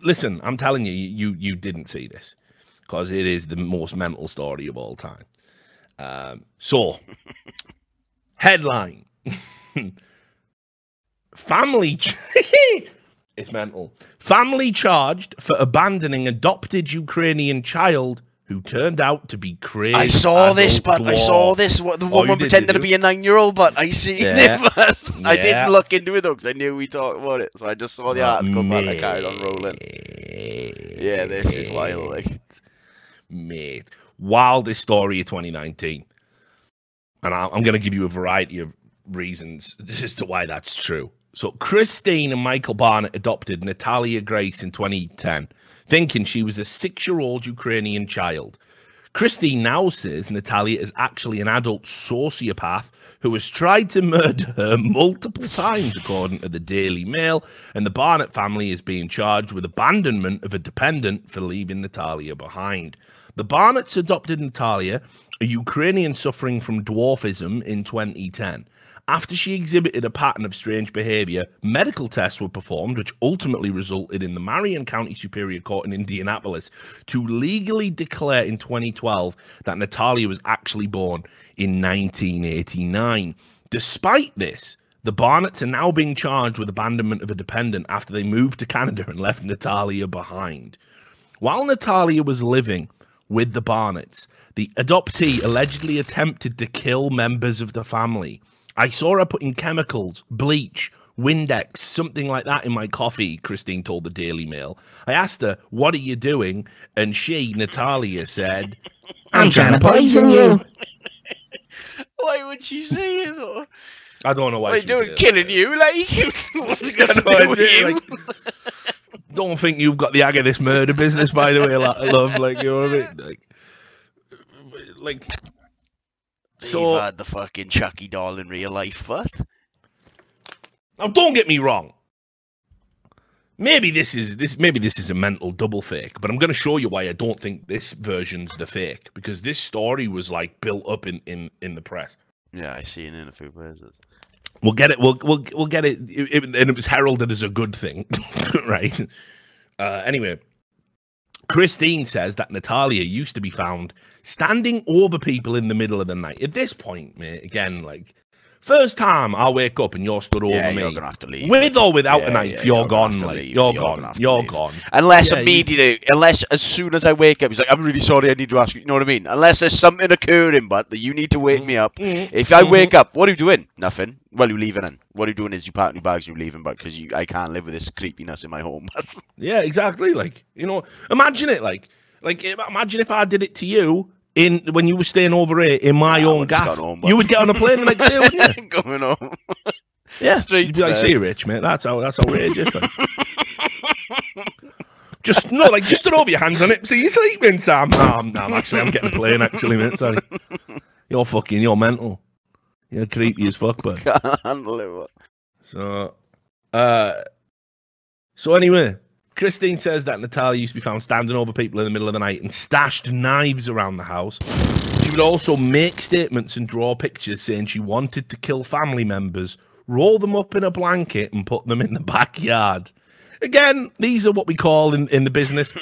listen, I'm telling you, you didn't see this because it is the most mental story of all time. So, headline. Family... It's mental. Family charged for abandoning adopted Ukrainian child who turned out to be crazy. I saw this, but I saw this. The woman pretended to be a 9-year-old, but I see it. But I didn't look into it though because I knew we talked about it. So I just saw the article, but I carried on rolling. Yeah, this is wild, like. Mate, wildest story of 2019, and I'm going to give you a variety of reasons as to why that's true. So Christine and Michael Barnett adopted Natalia Grace in 2010, thinking she was a 6-year-old Ukrainian child. Christine now says Natalia is actually an adult sociopath who has tried to murder her multiple times, according to the Daily Mail, and the Barnett family is being charged with abandonment of a dependent for leaving Natalia behind. The Barnetts adopted Natalia, a Ukrainian suffering from dwarfism, in 2010. After she exhibited a pattern of strange behavior, medical tests were performed, which ultimately resulted in the Marion County Superior Court in Indianapolis to legally declare in 2012 that Natalia was actually born in 1989. Despite this, the Barnetts are now being charged with abandonment of a dependent after they moved to Canada and left Natalia behind. While Natalia was living with the Barnetts, the adoptee allegedly attempted to kill members of the family. I saw her putting chemicals, bleach, Windex, something like that in my coffee, Christine told the Daily Mail. I asked her, what are you doing? And she, Natalia, said, I'm trying to poison you. Why would she say it, though? I don't know why. What are you doing, killing you? Like, what's it got to do with you? Like, don't think you've got the ag of this murder business, by the way, love. Like, you know what I mean? Like... So, you've had the fucking Chucky doll in real life, but now don't get me wrong. Maybe this is a mental double fake, but I'm going to show you why I don't think this version's the fake, because this story was like built up in the press. Yeah, I see it in a few places. We'll get it. We'll get it, and it was heralded as a good thing, right? Anyway. Christine says that Natalia used to be found standing over people in the middle of the night. At this point, mate, again, like, first time I wake up and you're stood over me. You're gonna have to leave. With or without a knife, you're gone, like, you're gone. Unless immediately, unless as soon as I wake up, he's like, I'm really sorry, I need to ask you, you know what I mean? Unless there's something occurring, but that you need to wake me up. If I wake up, what are you doing? Nothing. Well, you're leaving in. What are you doing is you pack your bags and you're leaving, but because I can't live with this creepiness in my home. Yeah, exactly. Like, you know, imagine it, like imagine if I did it to you when you were staying over here in my own gaff. You would get on a plane the next day, wouldn't you? Going home. Yeah, you'd be like, see, Rich, mate, that's outrageous. Like. Just stood over your hands on it. So you're sleeping, Sam. No, I'm getting a plane, actually, mate. Sorry. You're mental. You're creepy as fuck, but can't handle it. So anyway, Christine says that Natalia used to be found standing over people in the middle of the night and stashed knives around the house. She would also make statements and draw pictures saying she wanted to kill family members, roll them up in a blanket and put them in the backyard. Again, these are what we call in the business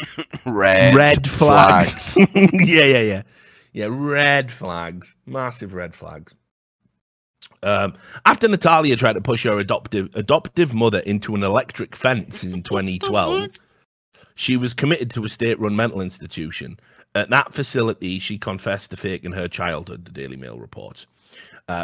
red flags. Yeah, red flags. Massive red flags. After Natalia tried to push her adoptive mother into an electric fence in 2012, she was committed to a state-run mental institution. At that facility, she confessed to faking her childhood, the Daily Mail reports.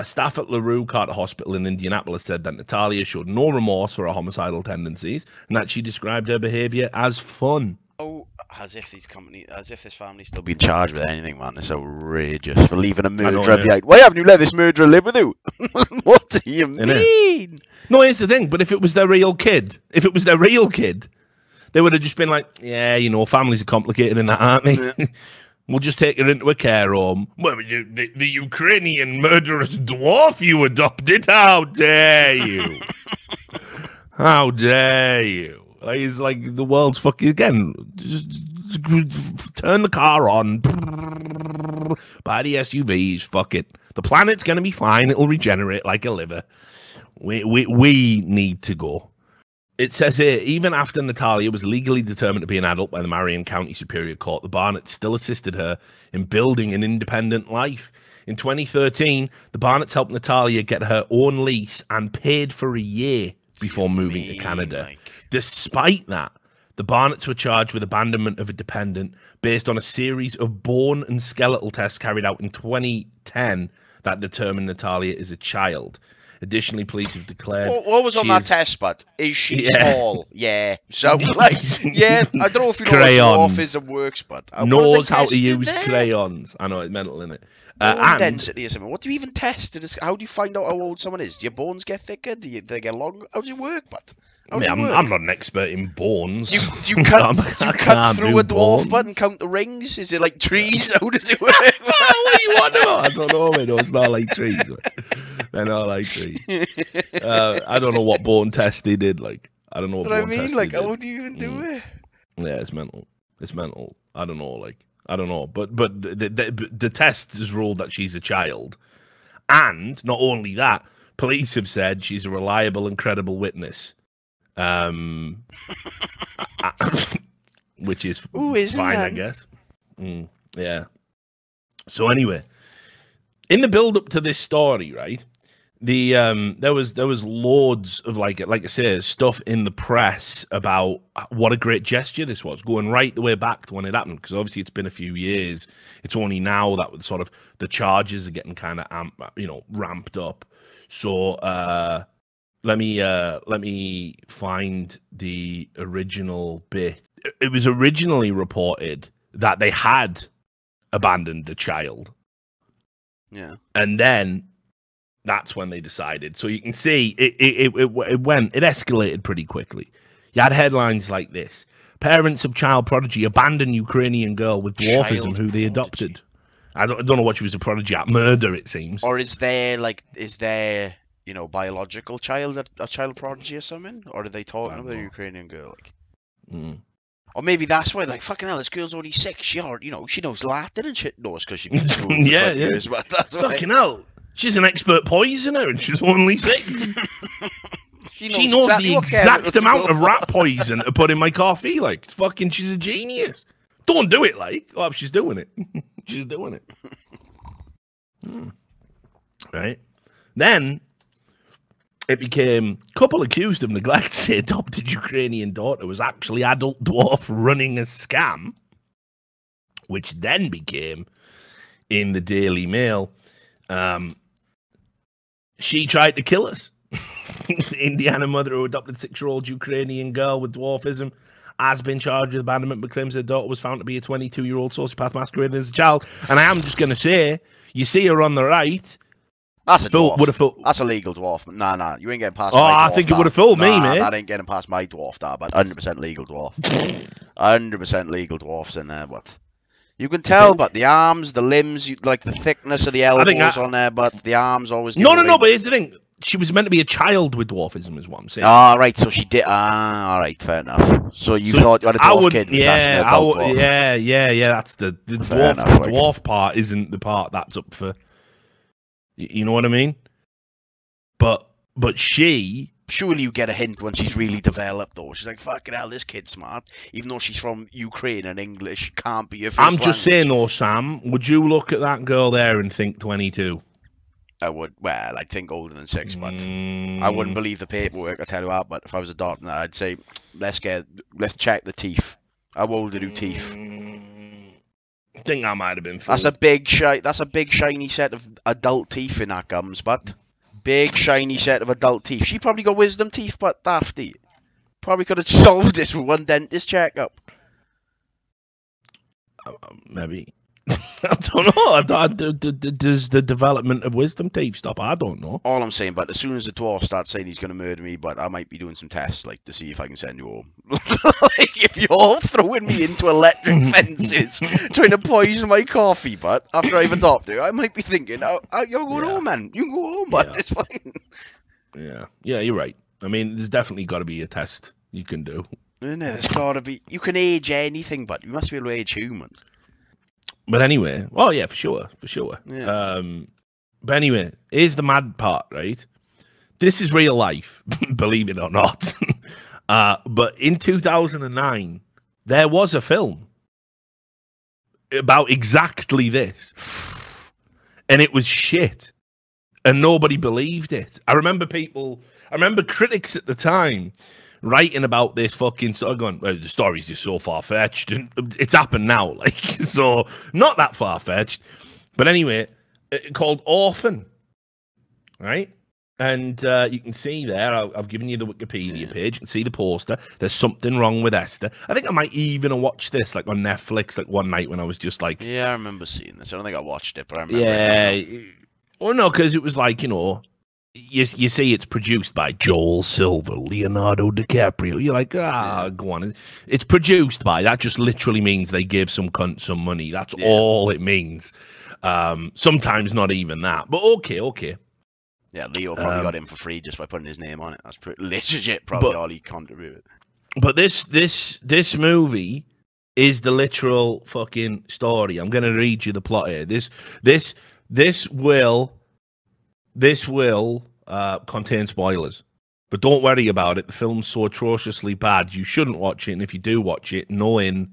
Staff at LaRue Carter Hospital in Indianapolis said that Natalia showed no remorse for her homicidal tendencies and that she described her behavior as fun. Oh, as if this family still being charged with anything, man. It's outrageous for leaving a murderer behind. Why haven't you let this murderer live with you? What do you mean? No, here's the thing. But if it was their real kid, they would have just been like, yeah, you know, families are complicated in that, aren't they? Yeah. We'll just take her into a care home. Well, the Ukrainian murderous dwarf you adopted? How dare you? How dare you? Like, it's like the world's fucking, again, just turn the car on, buy the SUVs, fuck it. The planet's going to be fine. It'll regenerate like a liver. We need to go. It says here, even after Natalia was legally determined to be an adult by the Marion County Superior Court, the Barnetts still assisted her in building an independent life. In 2013, the Barnetts helped Natalia get her own lease and paid for a year before moving to Canada. Despite that, the Barnetts were charged with abandonment of a dependent based on a series of bone and skeletal tests carried out in 2010 that determined Natalia is a child. Additionally, police have declared... What was on that test, but is she small? Yeah. So, like, yeah, I don't know if you know what dwarfism works, but... knows how to use crayons. I know, it's mental, isn't it? Bone density or something. What do you even test? How do you find out how old someone is? Do your bones get thicker? Do they get longer? How does it work, but? I'm not an expert in bones. Do you cut through a dwarf butt and count the rings? Is it like trees? How does it work? What do you want to know? I don't know, man. No, it's not like trees. They're not like trees. I don't know what bone test they did. Like, I don't know what bone test they did. How do you even do it? Yeah, it's mental. It's mental. I don't know. Like, I don't know. But the test has ruled that she's a child. And not only that, police have said she's a reliable and credible witness. Which is fine, I guess. Yeah. So anyway, in the build up to this story, right? There was loads of like I say, stuff in the press about what a great gesture this was, going right the way back to when it happened, because obviously it's been a few years. It's only now that sort of the charges are getting kind of ramped up. So let me find the original bit. It was originally reported that they had abandoned the child. Yeah. And then that's when they decided. So you can see it escalated pretty quickly. You had headlines like this: parents of child prodigy abandon Ukrainian girl with dwarfism who they adopted. I don't know what she was a prodigy at. Murder, it seems. Or is there biological child a child prodigy or something? Or are they talking about a Ukrainian girl? Or maybe that's why, like, fucking hell, this girl's only 6. She knows Latin and shit. No, it's because she's been in school for 20 years. But that's fucking hell. She's an expert poisoner and she's only 6. she knows the exact amount of rat poison to put in my coffee. Like, she's a genius. Don't do it, like. Oh, she's doing it. She's doing it. Right. Then it became couple accused of neglect say adopted Ukrainian daughter was actually adult dwarf running a scam, which then became in the Daily Mail. She tried to kill us. Indiana mother who adopted 6-year-old Ukrainian girl with dwarfism has been charged with abandonment, but claims her daughter was found to be a 22-year-old sociopath masquerading as a child. And I am just going to say, you see her on the right. That's a dwarf. That's a legal dwarf. Nah, you ain't getting past my dwarf. I think it would have fooled me, mate. That ain't getting past my dwarf, but 100% legal dwarf. 100% legal dwarfs in there, but... You can tell, but the arms, the limbs, like the thickness of the elbows on there, but the arms always... No, but here's the thing. She was meant to be a child with dwarfism, is what I'm saying. Ah, right, so she did... Ah, all right, fair enough. So you thought you had a dwarf kid? Yeah, that's the dwarf. The dwarf part isn't the part that's up for... You know what I mean? But she... Surely you get a hint when she's really developed, though. She's like, fucking hell, this kid's smart. Even though she's from Ukraine and English can't be your first I'm just saying, though, Sam, would you look at that girl there and think 22? I would. Well, I'd think older than 6, but I wouldn't believe the paperwork, I tell you what. But if I was adopting that, I'd say, let's check the teeth. How old are your teeth? I think I might have been full. That's a big shiny set of adult teeth in that gums, but... Big shiny set of adult teeth. She probably got wisdom teeth, but dafty. Probably could have solved this with one dentist checkup. Maybe. I don't know. Does the development of wisdom teeth stop? I don't know. All I'm saying, but as soon as the dwarf starts saying he's going to murder me, but I might be doing some tests, like, to see if I can send you home. Like, if you're throwing me into electric fences, trying to poison my coffee, but after I've adopted, I might be thinking, you're going home, man. You can go home, but it's fine. Yeah, you're right. I mean, there's definitely got to be a test you can do. Isn't there? There's got to be. You can age anything, but you must be able to age humans. But anyway, for sure. Yeah. But anyway, here's the mad part, right? This is real life, believe it or not. But in 2009, there was a film about exactly this. And it was shit. And nobody believed it. I remember critics at the time writing about this fucking story, going, well, the story's just so far-fetched. And it's happened now. Like, so not that far-fetched. But anyway, called Orphan. Right? And you can see there, I've given you the Wikipedia page. You can see the poster. There's something wrong with Esther. I think I might even have watched this like on Netflix like one night when I was just like... Yeah, I remember seeing this. I don't think I watched it, but I remember it. Well, no, because it was like, you know, you see it's produced by Joel Silver, Leonardo DiCaprio. You're like, go on. It's produced by. That just literally means they give some cunt some money. That's all it means. Sometimes not even that. But okay. Yeah, Leo probably got in for free just by putting his name on it. That's pretty legit, probably all he contributed. But this movie is the literal fucking story. I'm going to read you the plot here. This will contain spoilers. But don't worry about it. The film's so atrociously bad, you shouldn't watch it. And if you do watch it, knowing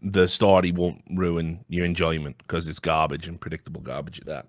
the story won't ruin your enjoyment because it's garbage and predictable garbage at that.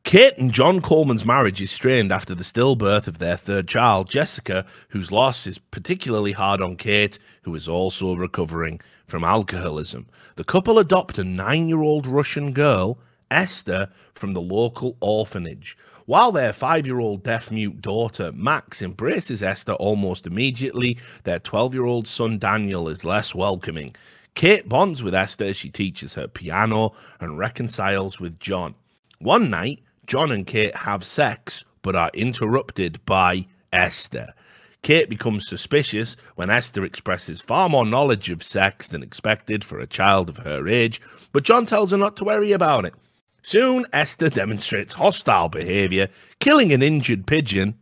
Kate and John Coleman's marriage is strained after the stillbirth of their third child, Jessica, whose loss is particularly hard on Kate, who is also recovering from alcoholism. The couple adopt a 9-year-old Russian girl, Esther, from the local orphanage. While their 5-year-old deaf-mute daughter, Max, embraces Esther almost immediately, their 12-year-old son, Daniel, is less welcoming. Kate bonds with Esther as she teaches her piano and reconciles with John. One night, John and Kate have sex, but are interrupted by Esther. Kate becomes suspicious when Esther expresses far more knowledge of sex than expected for a child of her age, but John tells her not to worry about it. Soon, Esther demonstrates hostile behavior, killing an injured pigeon.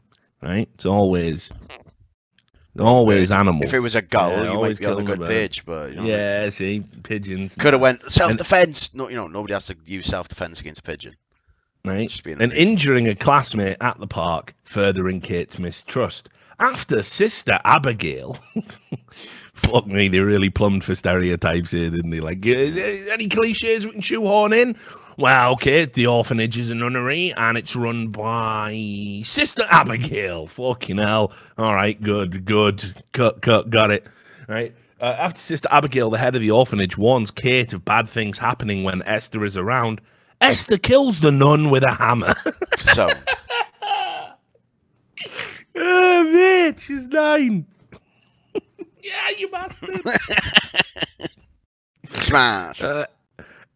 Right? It's always animals. If it was a girl, you might be on a good bird. page, but you know, yeah, see, pigeons. could have went self-defense. No, nobody has to use self-defense against a pigeon. Right, and injuring a classmate at the park, furthering Kate's mistrust. After Sister Abigail, fuck me, they really plumbed for stereotypes here, didn't they? Like, any cliches we can shoehorn in? Well, okay, the orphanage is a nunnery, and it's run by Sister Abigail. Fucking hell. All right, good. Got it. Right. After Sister Abigail, the head of the orphanage, warns Kate of bad things happening when Esther is around, Esther kills the nun with a hammer. So. Oh, bitch, she's 9. Yeah, you bastard. Smash.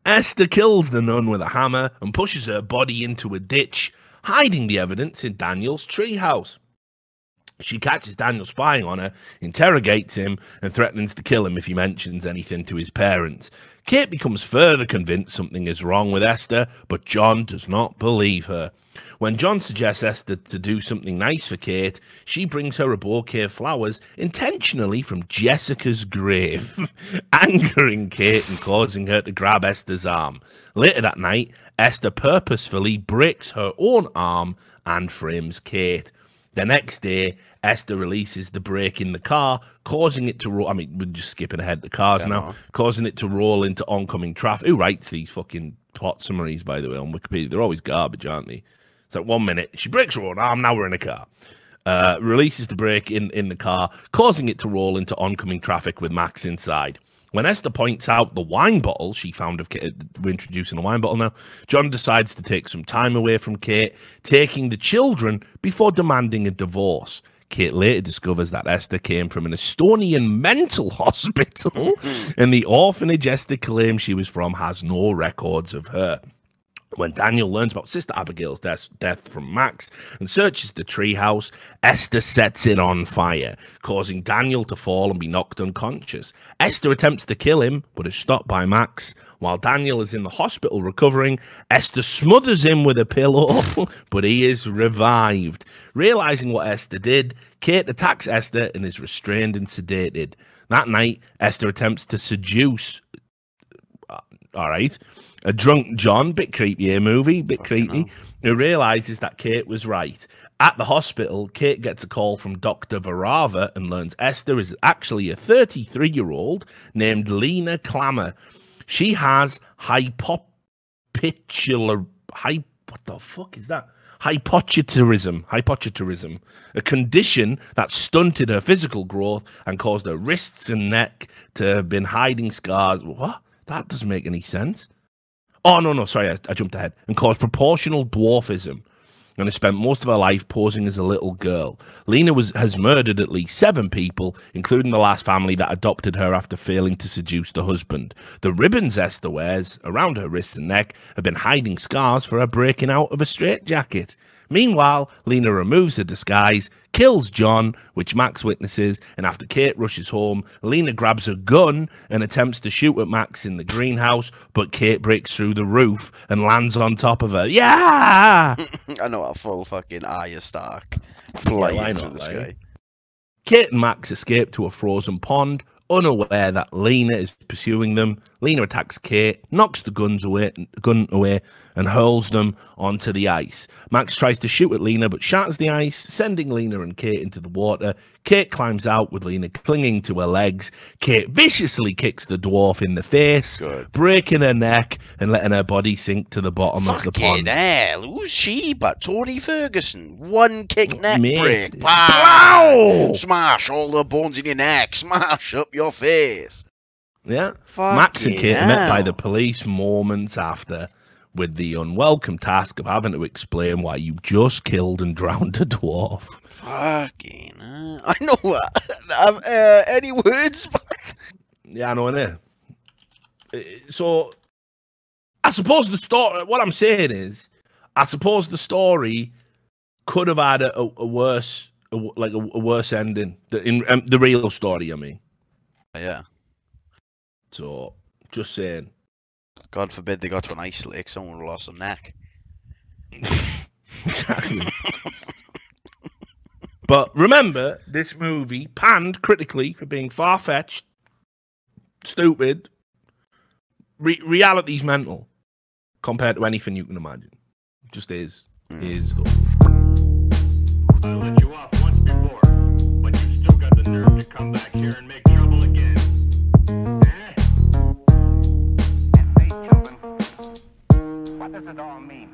Esther kills the nun with a hammer and pushes her body into a ditch, hiding the evidence in Daniel's treehouse. She catches Daniel spying on her, interrogates him, and threatens to kill him if he mentions anything to his parents. Kate becomes further convinced something is wrong with Esther, but John does not believe her. When John suggests Esther to do something nice for Kate, she brings her a bouquet of flowers intentionally from Jessica's grave, angering Kate and causing her to grab Esther's arm. Later that night, Esther purposefully breaks her own arm and frames Kate. The next day, Esther releases the brake in the car, causing it to roll. I mean, we're just skipping ahead the cars now, causing it to roll into oncoming traffic. Who writes these fucking plot summaries, by the way, on Wikipedia? They're always garbage, aren't they? It's like 1 minute, she breaks her own arm, now we're in a car. Releases the brake in the car, causing it to roll into oncoming traffic with Max inside. When Esther points out the wine bottle she found of Kate, we're introducing a wine bottle now, John decides to take some time away from Kate, taking the children before demanding a divorce. Kate later discovers that Esther came from an Estonian mental hospital, and the orphanage Esther claims she was from has no records of her. When Daniel learns about Sister Abigail's death from Max and searches the treehouse, Esther sets it on fire, causing Daniel to fall and be knocked unconscious. Esther attempts to kill him, but is stopped by Max. While Daniel is in the hospital recovering, Esther smothers him with a pillow, but he is revived. Realizing what Esther did, Kate attacks Esther and is restrained and sedated. That night, Esther attempts to seduce... a drunk John, bit creepy movie, bit creepy, who realizes that Kate was right. At the hospital, Kate gets a call from Dr. Varava and learns Esther is actually a 33-year-old named Lena Clammer. She has what the fuck is that? Hypochondriacism, a condition that stunted her physical growth and caused her wrists and neck to have been hiding scars. What? That doesn't make any sense. Oh, no, sorry, I jumped ahead. And caused proportional dwarfism, and has spent most of her life posing as a little girl. Lena has murdered at least 7 people, including the last family that adopted her after failing to seduce the husband. The ribbons Esther wears around her wrists and neck have been hiding scars for her breaking out of a straitjacket. Meanwhile, Lena removes her disguise, kills John, which Max witnesses, and after Kate rushes home, Lena grabs a gun and attempts to shoot at Max in the greenhouse, but Kate breaks through the roof and lands on top of her. Yeah! I know, a full fucking Arya Stark flying through the sky. Kate and Max escape to a frozen pond, unaware that Lena is pursuing them. Lena attacks Kate, knocks the gun away, and hurls them onto the ice. Max tries to shoot at Lena, but shatters the ice, sending Lena and Kate into the water. Kate climbs out with Lena clinging to her legs. Kate viciously kicks the dwarf in the face, breaking her neck and letting her body sink to the bottom of the pond. Hell, who's she but Tony Ferguson? One kick neck break. Wow! Smash all the bones in your neck. Smash up your face. Yeah. Max and Kate are met by the police moments after, with the unwelcome task of having to explain why you just killed and drowned a dwarf. Fucking I know what. Any words? Yeah, I know, innit? So, I suppose the story, what I'm saying is, I suppose the story could have had a worse ending. The real story, I mean. Yeah. So, just saying. God forbid they got to an ice lake, someone would have lost a neck. Exactly. But remember, this movie panned critically for being far-fetched, stupid. Reality's mental compared to anything you can imagine. It just is. Is though. I let you off once before, but you still got the nerve to come back here and make trouble again. Eh? Yes, children. What does it all mean?